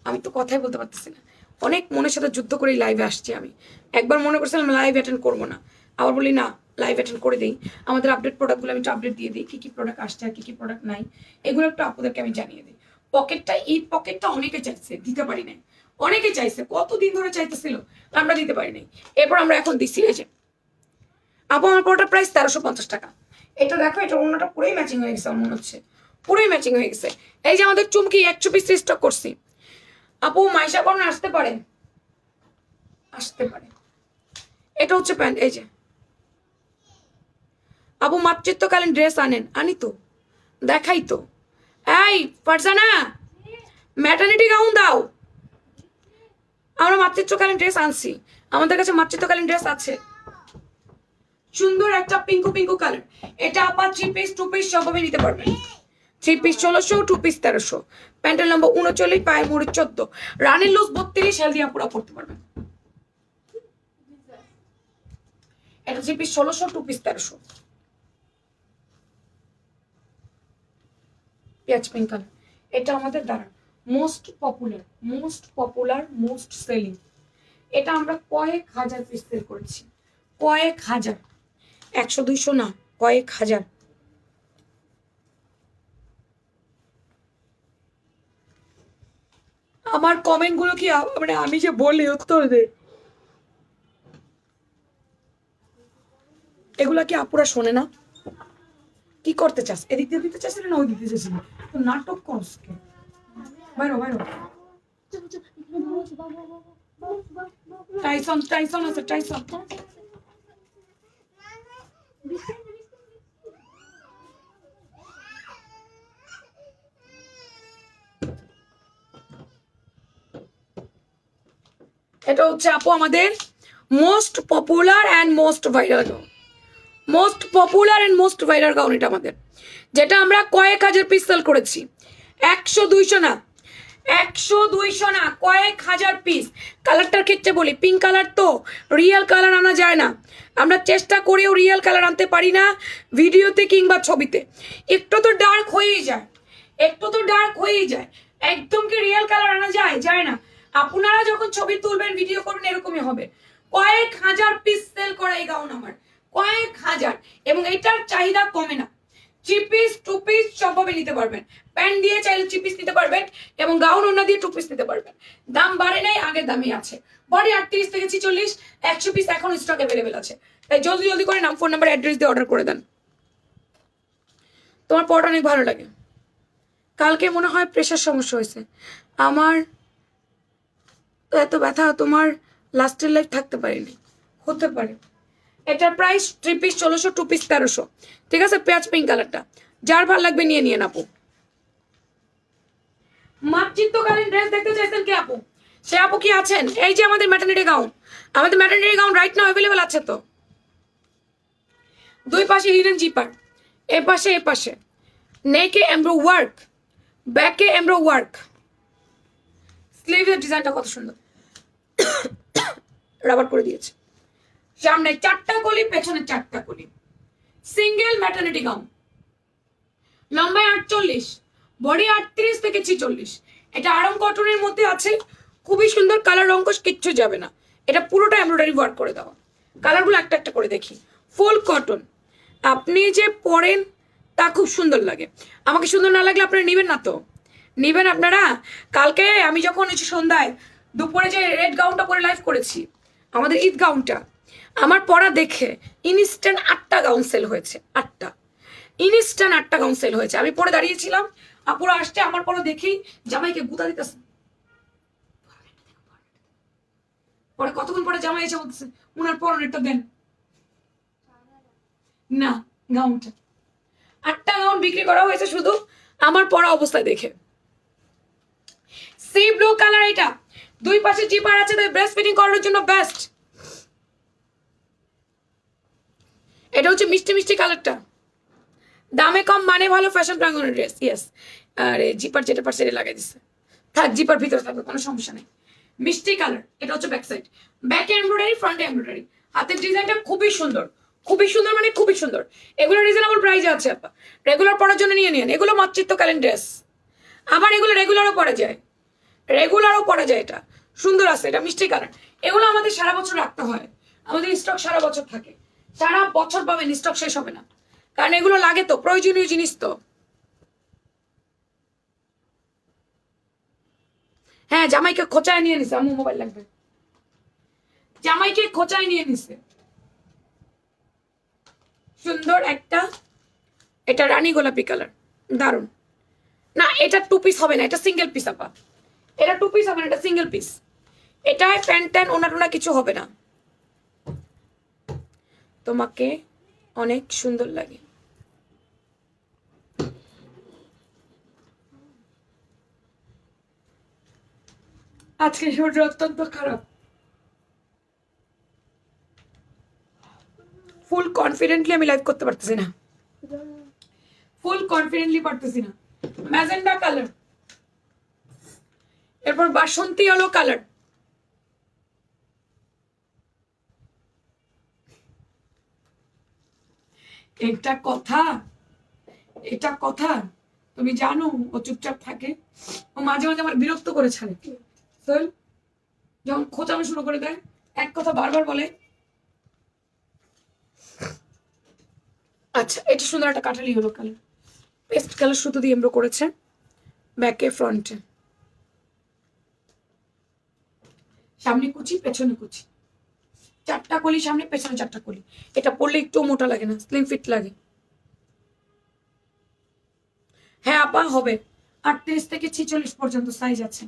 আমি তো কথাই বলতে পারতেছি না। অনেক মনের সাথে যুদ্ধ করেই লাইভে আসছি আমি। একবার মনে করছিলাম লাইভ অ্যাটেন্ড করবো না, আবার বলি না লাইভ অ্যাটেন্ড করে দিই। আমাদের আপডেট প্রোডাক্টগুলো আমি একটু আপডেট দিয়ে দিই, কী কী প্রোডাক্ট আসছে আর কী কী প্রোডাক্ট নাই, এগুলো একটু আপনাদেরকে আমি জানিয়ে দিই। পকেটটা, এই পকেটটা অনেকে চাইছে, দিতে পারি নাই। অনেকে চাইছে, কতদিন ধরে চাইতেছিল, আমরা দিতে পারি নাই। এরপর আমরা এখন দিচ্ছি। এই যে আপু আমার পরোটার প্রাইস 1350 টাকা। এটা দেখো, এটা অন্যটা পুরোই ম্যাচিং হয়ে গেছে, আমার মনে হচ্ছে পুরোই ম্যাচিং হয়ে গেছে। এই যে আমাদের চুমকি 100 পিস স্টক করছি। আপু মাইশা করুন আসতে পারে, আসতে পারে। এটা হচ্ছে প্যান্ট। এই যে আপু মাতৃত্বকালীন ড্রেস আনেন, আনি তো, দেখাই তো। এই ফারজানা, ম্যাটার্নিটি গাউন দাও। আমরা মাতৃত্বকালীন ড্রেস আনছি, আমাদের কাছে মাতৃত্বকালীন ড্রেস আছে। সুন্দর একটা পিঙ্কু পিঙ্কু কালার। এটা আপা 3 পিস 2 পিস সবভাবে নিতে পারবেন। 3 পিস 1600, 2 পিস 1300। প্যান্টের লম্বা 39, পায়ের মুড়ি 14, রানের লুজ 32, হেলদি আপুরা পড়তে পারবেন। এটা 3 পিস 1600, 2 পিস 1300। পেঁয়াজ পিঙ্ক কালার। এটা আমাদের দ্বারা most popular, most popular, most selling. এটা আমরা কয়েক হাজার পিস সেল করেছি, কয়েক হাজার, 100 200 না, কয়েক হাজার। আমার কমেন্ট গুলো কি মানে আমি যে বলি উত্তর দে, এগুলা কি আপুরা শোনে না? কি করতে চাস, এদিক দিয়ে দিতে চাস না ওই দিতে চাস না, তো নাটক করস কে? বাইরো বাইরো। টাইসন, টাইসন আছে, টাইসন। এটা হচ্ছে আপু আমাদের most popular and most viral gown. Most popular and most viral gown এটা আমাদের, যেটা আমরা কয়েক হাজার পিস সেল করেছি। 100 200 না, 100 200 না, কয়েক হাজার পিস। কালারটার ক্ষেত্রে বলি, পিঙ্ক কালার তো রিয়েল কালার আনা যায় না, আমরা চেষ্টা করেও রিয়েল কালার আনতে পারি না ভিডিওতে কিংবা ছবিতে। একটু তো ডার্ক হয়েই যায়, একটু তো ডার্ক হয়েই যায়। একদম কি রিয়েল কালার আনা যায়? যায় না। আপনারা যখন ছবি তুলবেন ভিডিও করবেন এরকমই হবে। কয়েক হাজার পিস সেল করা এই গাউন আমার, কয়েক হাজার, এবং এটার চাহিদা কমে না। 3 পিস 2 পিস সবভাবে নিতে পারবেন। প্যান্ট দিয়ে চাইলে 3 পিস নিতে পারবেন, এবং গাউন ওনা দিয়ে 2 পিস নিতে পারবেন। দাম বাড়ে নাই, আগের দামই আছে। বডি 38 থেকে 46, 100 পিস এখন স্টক অ্যাভেলেবেল আছে। তাই জলদি জলদি করে নাম, ফোন নাম্বার, অ্যাড্রেস দিয়ে অর্ডার করে দেন। তোমার পড়া অনেক ভালো লাগে। কালকে মনে হয় প্রেশার সমস্যা হয়েছে আমার, তো এত ব্যথা তোমার লাস্টের লাইফ থাকতে পারিনি, হতে পারে। এটার প্রাইস 3 পিস 1600, 2 পিস 1300। ঠিক আছে, পেঁয়াজ পিঙ্ক কালারটা যার ভালো লাগবে নিয়ে নিয়ে আপু। মাতৃত্বকালীন ড্রেস দেখতে চাইছেন কে আপু? সে আপু কি আছেন? এই যে আমাদের ম্যাটারনিটি গাউন, আমাদের maternity gown right now available আছে তো। দুই পাশে হিডেন জিপার, এ পাশে এ পাশে, নেকে এমব্রো ওয়ার্ক, ব্যাকে এমব্রো ওয়ার্ক। স্লিভের ডিজাইনটা কত সুন্দর, রাবার করে দিয়েছে। সামনে 4টা কলি, পেছনে 4টা কলি। সিঙ্গেল ম্যাটারনিটি গাউন, লম্বায় 48, বডি 38 থেকে 46। এটা আরাম কটনের মধ্যে আছে, খুবই সুন্দর। কালার রঙ্কশ কিচ্ছু যাবে না, এটা পুরোটা এমব্রয়ডারি ওয়ার্ক করে দেওয়া। কালারগুলো একটা একটা করে দেখি। ফুল কটন, আপনি যে পরেন তা খুব সুন্দর লাগে। আমাকে সুন্দর না লাগলে আপনারা নেবেন না তো, নেবেন আপনারা। কালকে আমি যখন হচ্ছে সন্ধ্যায় দুপুরে যে রেড গাউনটা পরে লাইভ করেছি, আমাদের ঈদ গাউনটা, আমার পরা দেখে ইনস্ট্যান্ট 8টা গাউন সেল হয়েছে। 8টা ইনস্ট্যান্ট 8টা গাউন সেল হয়েছে। আমি পরে দাঁড়িয়েছিলাম, আপুরা আসছে, আমার পরে দেখেই জামাইকে গুতা দিতেছে। পরে কতক্ষণ পরে জামাই এসে বলতেছে উনার পরনেরটা দেন না, গাউনটা। 8টা গাউন বিক্রি করা হয়েছে শুধু আমার পরা অবস্থায় দেখে। সি ব্লু কালার, এটা দুই পাশে জিপার আছে, তাই ব্রেস্ট ফিটিং করার জন্য বেস্ট। এটা হচ্ছে মিষ্টি মিষ্টি কালারটা, দামে কম মানে ভালো, ফ্যাশন প্রাঙ্গনের ড্রেস। ইয়েস, আরে জিপার যেটা পার সেটা লাগাই দিচ্ছে, থাক জিপার ভিতরে থাকবে, কোনো সমস্যা নেই। মিষ্টি কালার, এটা হচ্ছে ব্যাক সাইড, ব্যাকে এমব্রয়ডারি, ফ্রন্টে এমব্রয়ডারি। হাতের ডিজাইনটা খুবই সুন্দর, খুবই সুন্দর মানে খুবই সুন্দর। এগুলো রিজনেবল প্রাইসে আছে আপা, রেগুলার পরার জন্য নিয়ে নিন। এগুলো মাতৃত্বকালীন ড্রেস, আবার এগুলো রেগুলারও পরা যায়, রেগুলারও পরা যায়। এটা সুন্দর আছে, এটা মিষ্টি কালার। এগুলো আমাদের সারা বছর রাখতে হয়, আমাদের স্টক সারা বছর থাকে, সারা বছর পাবেন, স্টক শেষ হবে না, কারণ এগুলো লাগে তো, প্রয়োজনীয় জিনিস তো। হ্যাঁ, জামাইকে খোঁচায় নিয়ে নিছে, আম্মু মোবাইল লাগবে, জামাইকে খোঁচায় নিয়ে নিছে। সুন্দর একটা, এটা রানী গোলাপি কালার, দারুন। না এটা টু পিস হবে না, এটা সিঙ্গেল পিস আপা, এটা টু পিস হবে না, এটা সিঙ্গেল পিস। এটায় প্যান্ট ট্যান ওনা কিছু হবে না, তোমাকে অনেক সুন্দর লাগে। আজকে শরীর অত্যন্ত খারাপ, ফুল কনফিডেন্টলি আমি লাইভ করতে পারতেছি না, ফুল কনফিডেন্টলি পারতেছি না। ম্যাজেন্ডা কালার, এরপর বাসন্তী আলো কালার, এটা কথা, এটা কথা, তুমি জানো ও চুপচাপ থাকে, ও মাঝে মাঝে আমার বিরক্ত করে ছাড়ে। সোহেল যখন খোঁচানো শুরু করে দেয়, এক কথা বারবার বলে। আচ্ছা, এটা সুন্দর একটা কাঠালি হলো কালার, পেস্ট কালার সুতো দিয়ে এমব্রো করেছে, ব্যাকে ফ্রন্টে, সামনে কুচি পেছনে কুচি, চারটা কলি সামনে, পেছনে চারটা কলি। এটা পরলে একটু মোটা লাগে না, স্লিম ফিট লাগে। হ্যাঁ আপা হবে, 38 থেকে 46 পর্যন্ত সাইজ আছে,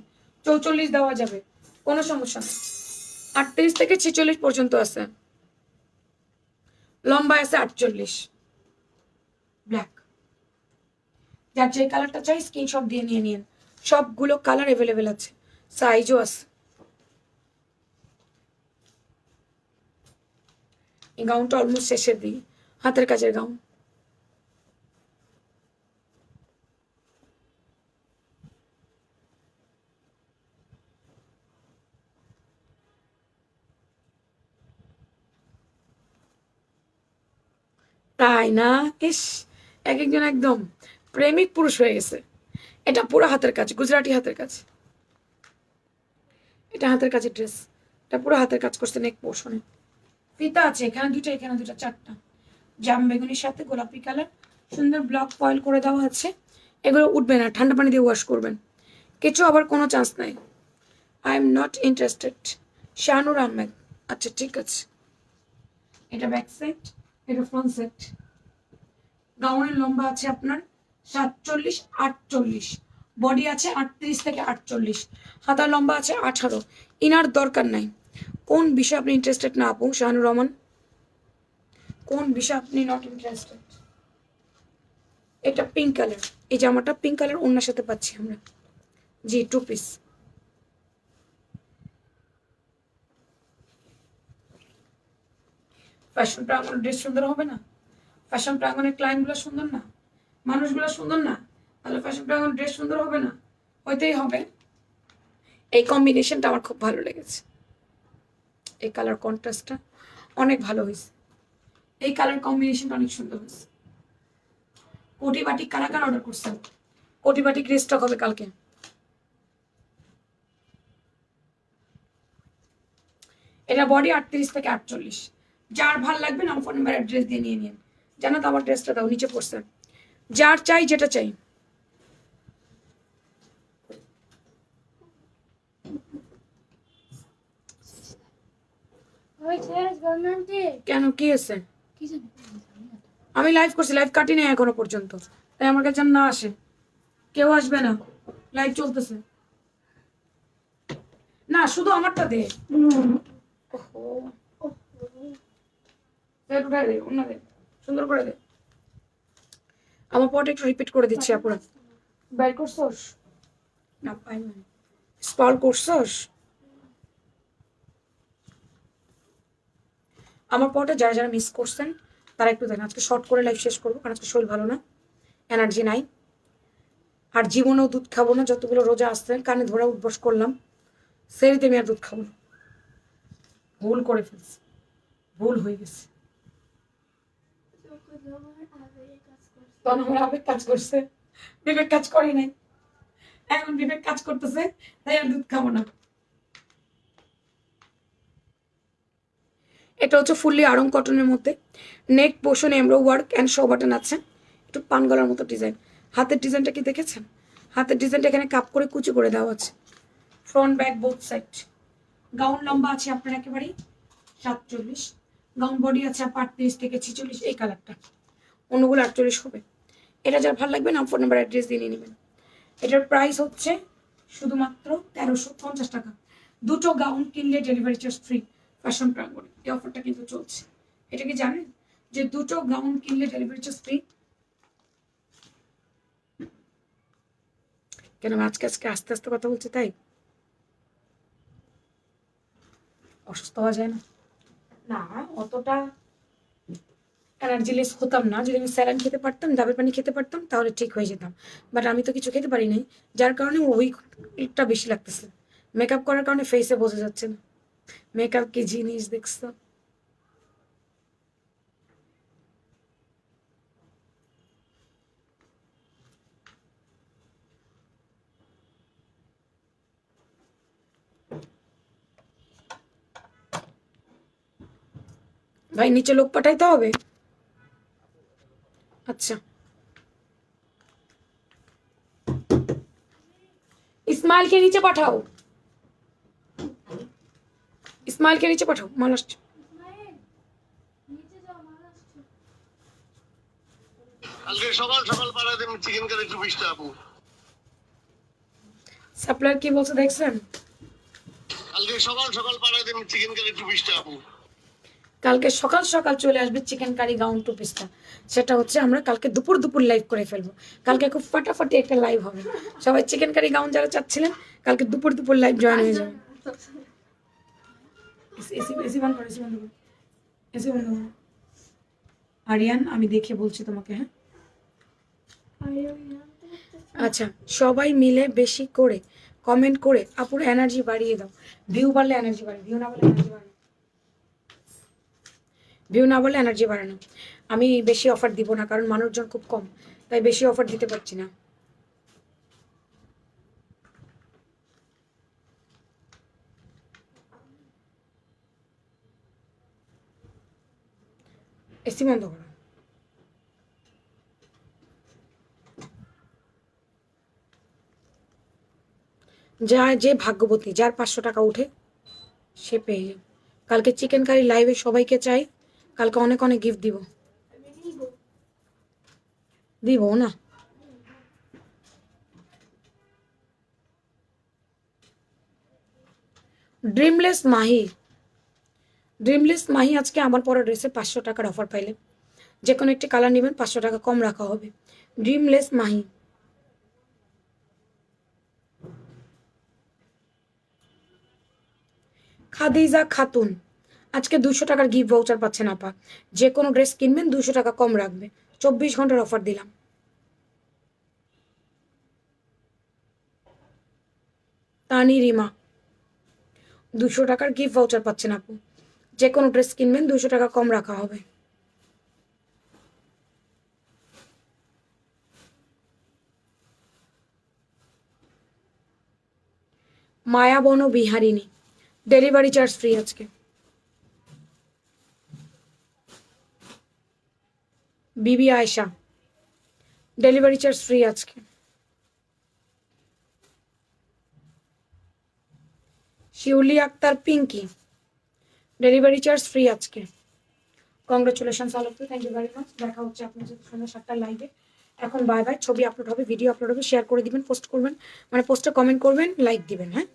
44 দেওয়া যাবে, কোনো সমস্যা নেই। 38 থেকে 46 পর্যন্ত আছে, লম্বা আছে 48, ব্ল্যাক। যার যে কালারটা চাই স্ক্রিনশট দিয়ে নিয়ে নিন, সবগুলো কালার অ্যাভেলেবেল আছে, সাইজও আছে। এই গাউনটা অলমোস্ট শেষের দিকে, হাতের কাজের গাউন। তাই না? ইস, এক একজন একদম প্রেমিক পুরুষ হয়ে গেছে। এটা পুরো হাতের কাজ, গুজরাটি হাতের কাজ, এটা হাতের কাজের ড্রেস, এটা পুরো হাতের কাজ করছে নেক পোর্শনে। ফিতা আছে এখানে দুটো, এখানে দুটো, চারটা। জাম বেগুনির সাথে গোলাপি কালার, সুন্দর ব্লক ফয়েল করে দেওয়া আছে। এগুলো উঠবে না, ঠান্ডা পানি দিয়ে ওয়াশ করবেন, কিছু আবার কোনো চান্স নাই। I am not interested, Shahanur Ahmed. আচ্ছা ঠিক আছে, এটা ব্যাক সাইড, এটা ফ্রন্ট সাইড। গাউনের লম্বা আছে আপনার 47 48, বডি আছে 38 থেকে 48, হাতার লম্বা আছে 18। ইনার দরকার নাই। কোন বিষয়ে আপনি ইন্টারেস্টেড না আপু শাহানুর রহমান, কোন বিষয়ে আপনি নট ইন্টারেস্টেড? এটা পিঙ্ক কালার, এই জামাটা পিঙ্ক কালার ওনার সাথে পাচ্ছি আমরা, জি টু পিস। ফ্যাশন প্রাঙ্গনের ড্রেস সুন্দর হবে না? ফ্যাশন প্রাঙ্গনের ক্লায়েন্টগুলো সুন্দর না, মানুষগুলো সুন্দর না, তাহলে ফ্যাশন প্রাঙ্গনের ড্রেস সুন্দর হবে না? হইতেই হবে। এই কম্বিনেশনটা আমার খুব ভালো লেগেছে, এই কালার কন্ট্রাস্টটা অনেক ভালো হয়েছে, এই কালার কম্বিনেশনটা অনেক সুন্দর হয়েছে। কোটি বাটিক কারা কারা অর্ডার করছেন? কোটি বাটিক রিস্টক হবে কালকে। এটা বডি 38 থেকে 48, যার ভাল লাগবে না ফোন নাম্বার অ্যাড্রেস দিয়ে নিয়ে নিন। জানো তো আমার ড্রেসটা দাও, নিচে পড়ছে, যার চাই যেটা চাই। কেন কি আছে? আমি লাইভ করছি, লাইভ কাটি নাই এখনো পর্যন্ত, তাই আমার কাছে না আসে, কেউ আসবে না, লাইভ চলতেছে না, শুধু আমারটা দে। ওহো, উঠাই দে, অন্য দে, সুন্দর করে দে। আমার পট একটু রিপিট করে দিচ্ছি আপুরা। বের করছোস না? পাই না, স্পাল করছস? আমার পরে যারা যারা মিস করছেন তারা একটু দেখেন। আজকে শর্ট করে লাইফ শেষ করবো, কারণ আজকে শরীর ভালো না, এনার্জি নাই। আর জীবনেও দুধ খাবো না। যতগুলো রোজা আসছেন কানে ধরে উঠবস করলাম, সেরিতে আমি আর দুধ খাবো না। ভুল করে ফেলছি, ভুল হয়ে গেছে। তখন আমার আবেগ কাজ করছে, বিবেক কাজ করি নাই। এখন বিবেক কাজ করতেছে, তাই আর দুধ খাবো না। এটা হচ্ছে ফুললি আড়ং কটনের মধ্যে। নেক portion এমব্রো work and show button আছে, একটু পান গলার মতো ডিজাইন। হাতের ডিজাইনটা কি দেখেছেন? হাতের ডিজাইনটা এখানে কাপ করে কুচি করে দেওয়া আছে। Front back both side. Gown লম্বা আছে আপনার একেবারেই 47, গাউন বডি আছে 38 থেকে 46, এই কালারটা। অন্যগুলো 48 হবে। এটা যার ভালো লাগবে নাম, ফোন নাম্বার, অ্যাড্রেস দিয়ে নিয়ে নেবেন। এটার প্রাইস হচ্ছে শুধুমাত্র 1350 টাকা। দুটো গাউন কিনলে ডেলিভারি চার্জ ফ্রি ফ্যাশন প্রাঙ্গণে। এই অফারটা কিন্তু চলছে। এটা কি জানেন যে দুটো গাউন কিনলে ডেলিভারি চার্জ ফ্রি? কেন আজকে আজকে আস্তে আস্তে কথা বলছে তাই? অসুস্থ হওয়া যায় না? না, অতটা এনার্জিলেস হতাম না। যদি আমি স্যালাইন খেতে পারতাম, ডাবের পানি খেতে পারতাম, তাহলে ঠিক হয়ে যেতাম। বাট আমি তো কিছু খেতে পারি নাই, যার কারণে ওইটা বেশি লাগতেছে। মেকআপ করার কারণে ফেসে বোঝা যাচ্ছে না। মেকআপ কি জিনিস দেখছো? ভাই নিচে লোক পাঠাইতে হবে? আচ্ছা, ইসমাইলকে নিচে পাঠাও, ইসমাইলকে নিচে পাঠাও, মাল আসছে। কালকে সকাল সকাল পাড়া দেবেন চিকেন কারি 20টা আপু। সাপ্লায়ার কি বলছে দেখছেন? কালকে সকাল সকাল পাড়া দেবেন চিকেন কারি 20টা আপু। কালকে সকাল সকাল চলে আসবে চিকেন কারি গাউন 2 পিসটা। সেটা হচ্ছে আমরা কালকে দুপুর দুপুর লাইভ করে ফেলবো। কালকে খুব ফাটাফাটি একটা লাইভ হবে। সবাই চিকেন কারি গাউন যারা চাচ্ছিলেন কালকে দুপুর দুপুর লাইভ জয়েন হয়ে যাবে। এসি এসি বন্ধ করো, এসি বন্ধ করো, এসি বন্ধ করো। আরিয়ান আমি দেখে বলছি তোমাকে, হ্যাঁ? আচ্ছা, সবাই মিলে বেশি করে কমেন্ট করে আপুর এনার্জি বাড়িয়ে দাও। ভিউ বাড়লে এনার্জি বাড়ে, ভিউ না বাড়লে এনার্জি বাড়ে না। ভিউ না বাড়লে এনার্জি বাড়ে না। আমি বেশি অফার দিব না, কারণ মানুষজন খুব কম, তাই বেশি অফার দিতে পারছি না। এসি বন্ধ করো। যে ভাগ্যবতী, যার 500 টাকা উঠে সে পেয়ে যাবে। কালকে চিকেন কারি লাইভে সবাইকে চাই। কালকে অনেক অনেক গিফট দিব। দিব না? ড্রিমলেস মাহি, ড্রিমলেস মাহি আজকে আমার পরা ড্রেসে 500 টাকার অফার পাইলে যে কোনো একটি কালার নেবেন, 500 টাকা কম রাখা হবে। ড্রিমলেস মাহি। খাদিজা খাতুন আজকে 200 টাকার গিফট ভাউচার পাচ্ছেন আপা। যে কোনো ড্রেস কিনবেন 200 টাকা কম রাখবে। 24 ঘন্টার অফার দিলাম। তানি রিমা 200 টাকার গিফট ভাউচার পাচ্ছেন আপু। যে কোনো ড্রেস কিনবেন 200 টাকা কম রাখা হবে। মায়া বন বিহারিণী ডেলিভারি চার্জ ফ্রি আজকে। বিবি আয়শা ডেলিভারি চার্জ ফ্রি আজকে। Shiuli Akter Pinki delivery charge free আজকে। Congratulation Alok, thank you very much. দেখা হচ্ছে আপনার সাথে সন্ধ্যা 7টার লাইভে। এখন বাই বাই। ছবি আপলোড হবে, ভিডিও আপলোড হবে, শেয়ার করে দিবেন, পোস্ট করবেন, মানে পোস্টে কমেন্ট করবেন, লাইক দিবেন, হ্যাঁ?